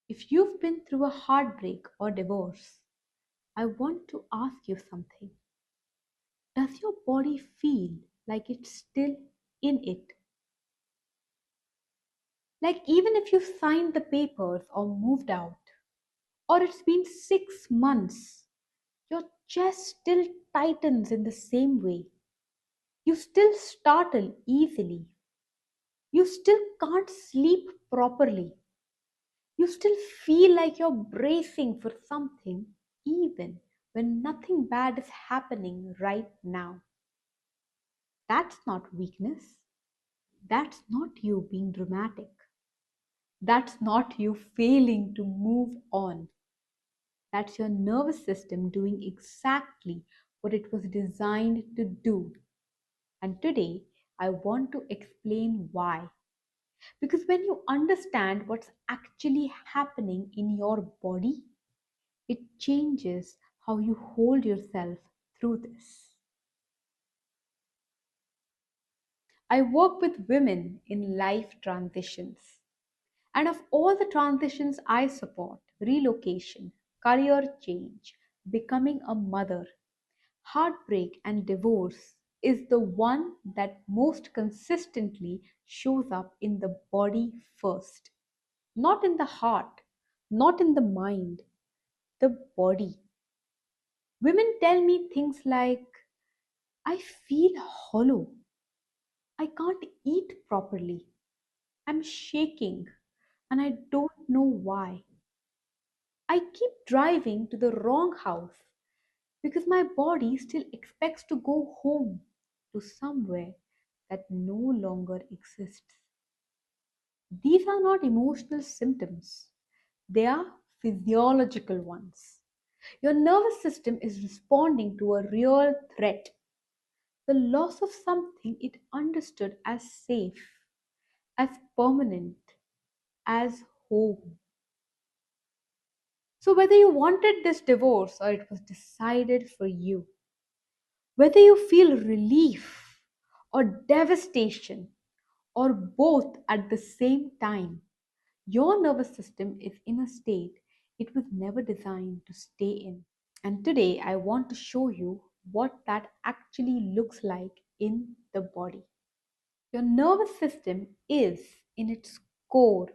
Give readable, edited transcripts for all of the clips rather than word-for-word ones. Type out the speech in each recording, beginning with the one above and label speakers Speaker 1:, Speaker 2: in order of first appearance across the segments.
Speaker 1: If you've been through a heartbreak or divorce, I want to ask you something. Does your body feel like it's still in it? Like even if you've signed the papers or moved out, or it's been 6 months, your chest still tightens in the same way. You still startle easily. You still can't sleep properly. You still feel like you're bracing for something, even when nothing bad is happening right now. That's not weakness. That's not you being dramatic. That's not you failing to move on. That's your nervous system doing exactly what it was designed to do. And today, I want to explain why. Because when you understand what's actually happening in your body, it changes how you hold yourself through this. I work with women in life transitions. And of all the transitions I support, relocation, career change, becoming a mother, heartbreak, and divorce is the one that most consistently shows up in the body first. Not in the heart, not in the mind, the body. Women tell me things like, I feel hollow. I can't eat properly. I'm shaking and I don't know why. I keep driving to the wrong house because my body still expects to go home to somewhere that no longer exists. These are not emotional symptoms, they are physiological ones. Your nervous system is responding to a real threat, the loss of something it understood as safe, as permanent, as home. So, whether you wanted this divorce or it was decided for you, whether you feel relief or devastation or both at the same time, your nervous system is in a state it was never designed to stay in. And today I want to show you what that actually looks like in the body. Your nervous system is, in its core,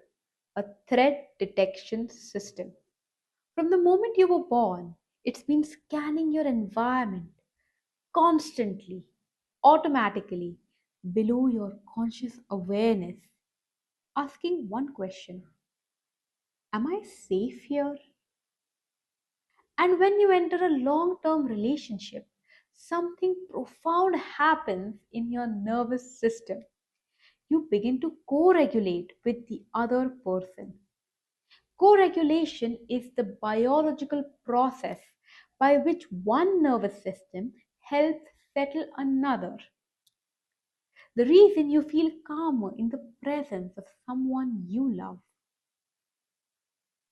Speaker 1: a threat detection system. From the moment you were born, it's been scanning your environment constantly, automatically, below your conscious awareness, asking one question: am I safe here? And when you enter a long term relationship, something profound happens in your nervous system. You begin to co regulate with the other person. Co regulation is the biological process by which one nervous system helps settle another. The reason you feel calmer in the presence of someone you love.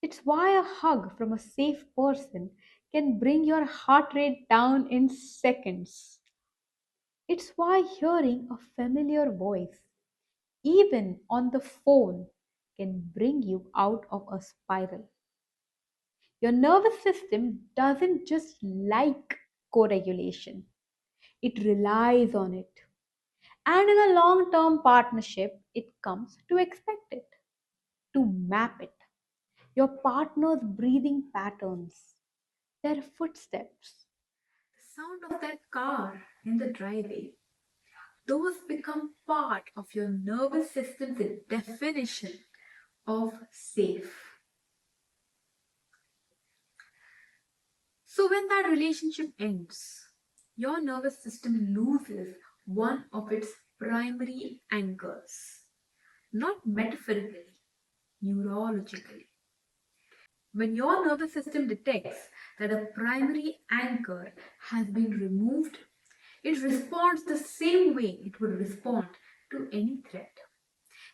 Speaker 1: It's why a hug from a safe person can bring your heart rate down in seconds. It's why hearing a familiar voice, even on the phone, can bring you out of a spiral. Your nervous system doesn't just like co regulation, it relies on it. And in a long term partnership, it comes to expect it, to map it. Your partner's breathing patterns, their footsteps, the sound of their car in the driveway, those become part of your nervous system's definition of safe. So when that relationship ends, your nervous system loses one of its primary anchors, not metaphorically, neurologically. When your nervous system detects that a primary anchor has been removed, it responds the same way it would respond to any threat.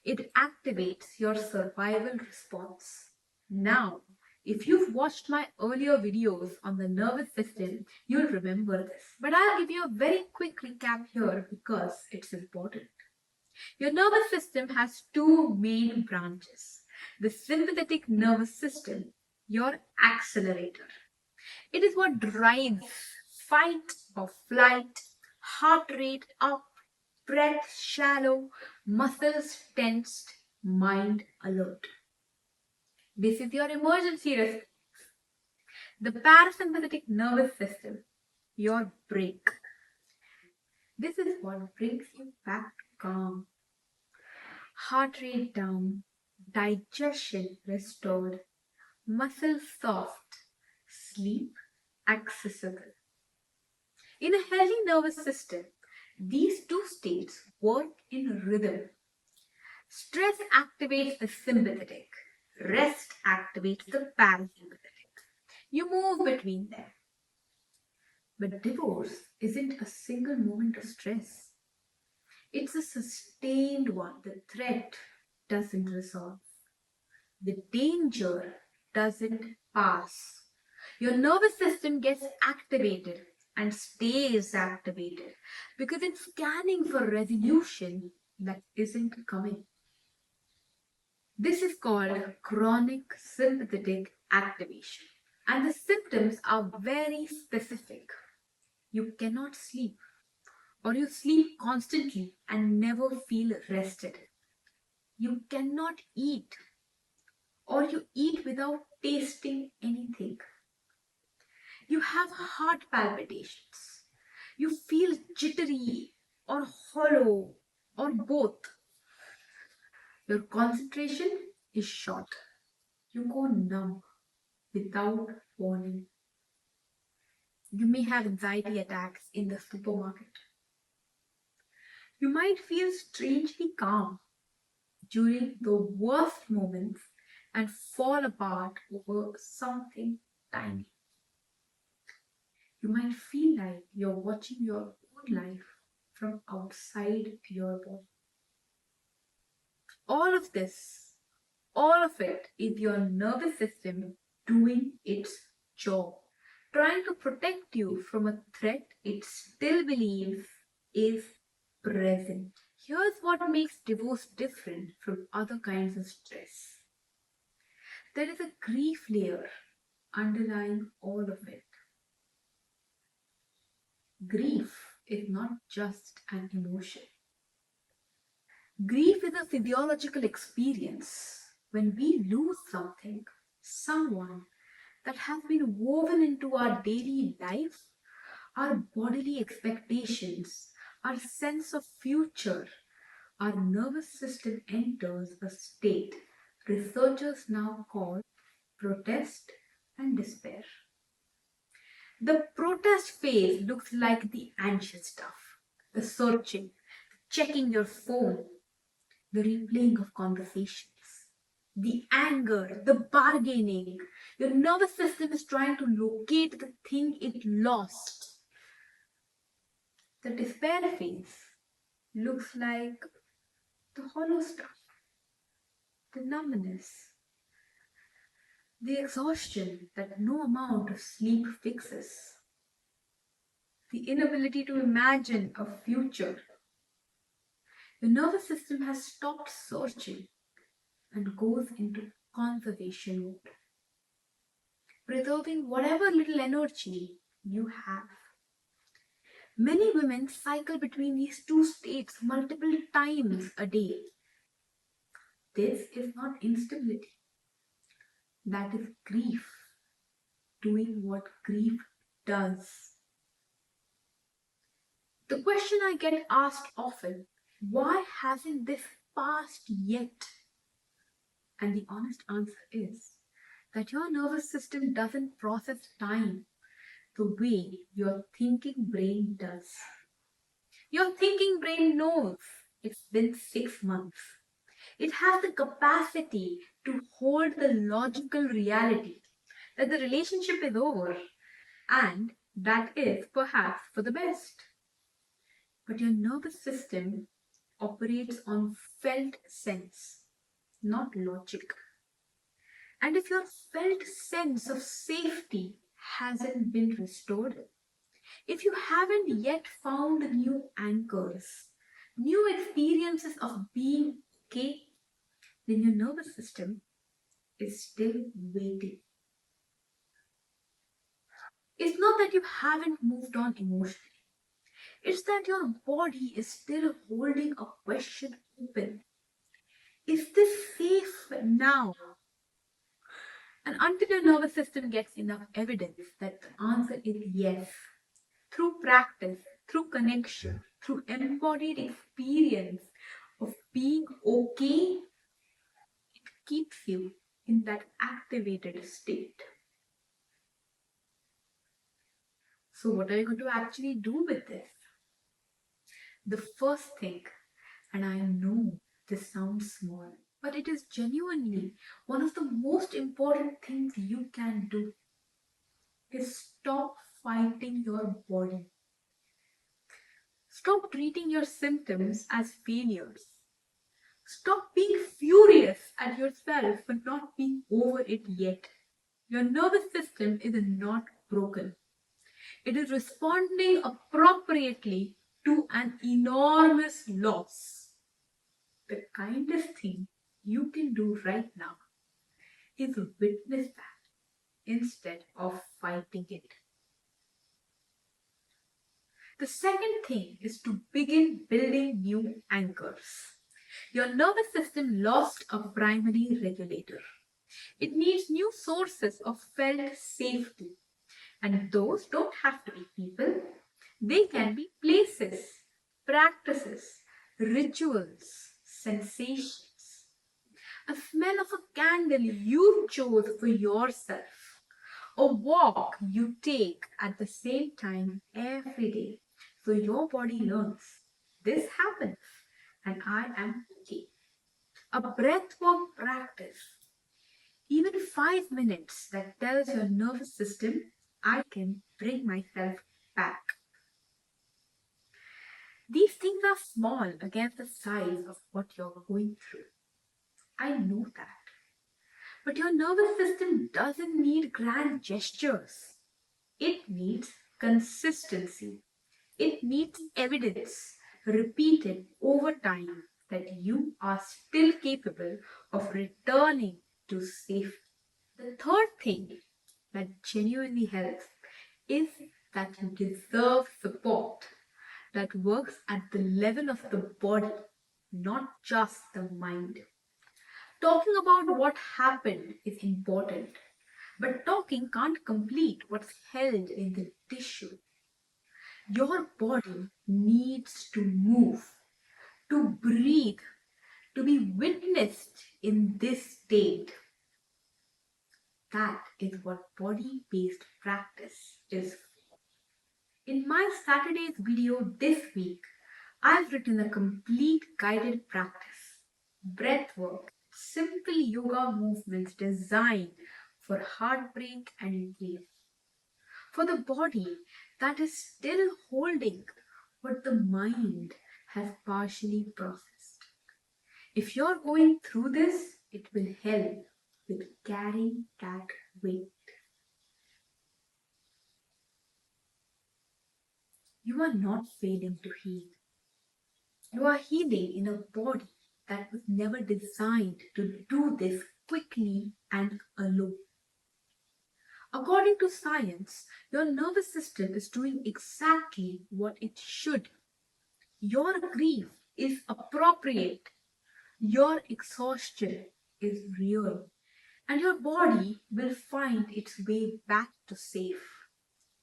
Speaker 1: It activates your survival response. Now, if you've watched my earlier videos on the nervous system, you'll remember this. But I'll give you a very quick recap here because it's important. Your nervous system has two main branches. The sympathetic nervous system, your accelerator. It is what drives fight or flight, heart rate up, breath shallow, muscles tensed, mind alert. This is your emergency response. The parasympathetic nervous system, your brake. This is what brings you back to calm. Heart rate down, digestion restored, muscles soft, sleep accessible. In a healthy nervous system, these two states work in rhythm. Stress activates the sympathetic, rest activates the parasympathetic. You move between them. But divorce isn't a single moment of stress. It's a sustained one. The threat doesn't resolve. The danger doesn't pass. Your nervous system gets activated and stays activated because it's scanning for resolution that isn't coming. This is called chronic sympathetic activation. And the symptoms are very specific. You cannot sleep, or you sleep constantly and never feel rested. You cannot eat, or you eat without tasting anything. You have heart palpitations. You feel jittery or hollow or both. Your concentration is short. You go numb without warning. You may have anxiety attacks in the supermarket. You might feel strangely calm during the worst moments and fall apart over something tiny. You might feel like you're watching your own life from outside your body. All of this, all of it is your nervous system doing its job, trying to protect you from a threat it still believes is present. Here's what makes divorce different from other kinds of stress. There is a grief layer underlying all of it. Grief is not just an emotion. Grief is a physiological experience. When we lose something, someone that has been woven into our daily life, our bodily expectations, our sense of future, our nervous system enters a state researchers now call protest and despair. The protest phase looks like the anxious stuff, the searching, checking your phone, the replaying of conversations, the anger, the bargaining. Your nervous system is trying to locate the thing it lost. The despair phase looks like the hollow stuff, the numbness, the exhaustion that no amount of sleep fixes, the inability to imagine a future. The nervous system has stopped searching and goes into conservation mode, preserving whatever little energy you have. Many women cycle between these two states multiple times a day. This is not instability. That is grief doing what grief does. The question I get asked often, why hasn't this passed yet? And the honest answer is that your nervous system doesn't process time the way your thinking brain does. Your thinking brain knows it's been 6 months. It has the capacity to hold the logical reality that the relationship is over and that is perhaps for the best. But your nervous system operates on felt sense, not logic. And if your felt sense of safety hasn't been restored, if you haven't yet found new anchors, new experiences of being okay, then your nervous system is still waiting. It's not that you haven't moved on emotionally. It's that your body is still holding a question open. Is this safe now? And until your nervous system gets enough evidence that the answer is yes, through practice, through connection, through embodied experience of being okay, keeps you in that activated state. So, what are you going to actually do with this? The first thing, and I know this sounds small, but it is genuinely one of the most important things you can do, is stop fighting your body. Stop treating your symptoms as failures. Stop being furious at yourself for not being over it yet. Your nervous system is not broken. It is responding appropriately to an enormous loss. The kindest thing you can do right now is witness that instead of fighting it. The second thing is to begin building new anchors. Your nervous system lost a primary regulator. It needs new sources of felt safety. And those don't have to be people. They can be places, practices, rituals, sensations. A smell of a candle you chose for yourself. A walk you take at the same time every day. So your body learns. This happens and I am okay. A breathwork practice, even 5 minutes, that tells your nervous system, I can bring myself back. These things are small against the size of what you're going through. I know that. But your nervous system doesn't need grand gestures. It needs consistency. It needs evidence repeated over time that you are still capable of returning to safety. The third thing that genuinely helps is that you deserve support that works at the level of the body, not just the mind. Talking about what happened is important, but talking can't complete what's held in the tissue. Your body needs to move, to breathe, to be witnessed in this state. That is what body-based practice is. In my Saturday's video this week, I've written a complete guided practice, breathwork, simple yoga movements designed for heartbreak and grief. For the body that is still holding what the mind has partially processed. If you're going through this, it will help with carrying that weight. You are not failing to heal. You are healing in a body that was never designed to do this quickly and alone. According to science, your nervous system is doing exactly what it should. Your grief is appropriate. Your exhaustion is real. And your body will find its way back to safe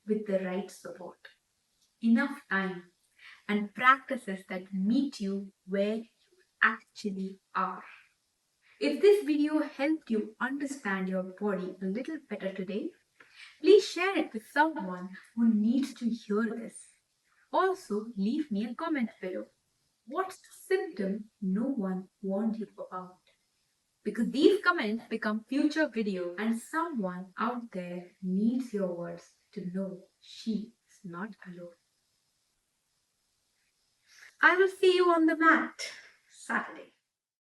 Speaker 1: with the right support, enough time, and practices that meet you where you actually are. If this video helped you understand your body a little better today, please share it with someone who needs to hear this. Also, leave me a comment below. What's the symptom no one warned you about? Because these comments become future videos and someone out there needs your words to know she is not alone. I will see you on the mat Saturday.